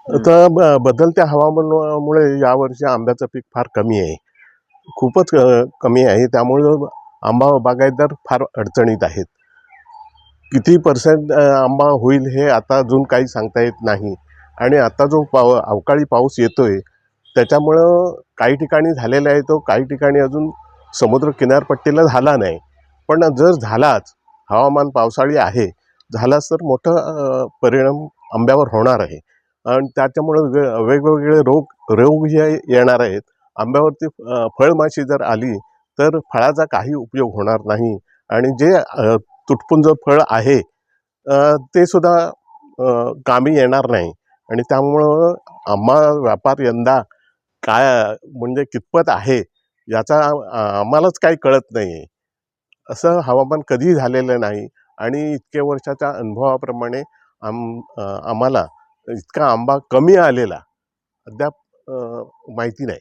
हं. आता बदलत्या हवामानामुळे यावर्षी आंब्याचं पीक फार कमी आहे. खूपच कमी आहे. त्यामुळं आंबा बागायतदार फार अडचणीत आहेत. किती पर्सेंट आंबा होईल हे आता अजून काही सांगता येत नाही. आणि आता जो अवकाळी पाऊस येतोय त्याच्यामुळं काही ठिकाणी झालेला आहे, तो काही ठिकाणी अजून समुद्र किनारपट्टीला झाला नाही. पण जर झालाच, हवामान पावसाळी आहे, झालाच तर मोठं परिणाम आंब्यावर होणार आहे. आणि त्याच्यामुळं वेगवेगळे रोग हे येणार आहेत. आंब्यावरती फळमाशी जर आली तर फळाचा काही उपयोग होणार नाही. आणि जे तुटपुंज फळ आहे ते सुद्धा कामी येणार नाही. आणि त्यामुळं आंबा व्यापार यंदा काय म्हणजे कितपत आहे याचा आम्हालाच काही कळत नाही आहे. असं हवामान कधीही झालेलं नाही. आणि इतक्या वर्षाच्या अनुभवाप्रमाणे आम्हाला इतका आंबा कमी आलेला अद्याप माहिती नाही.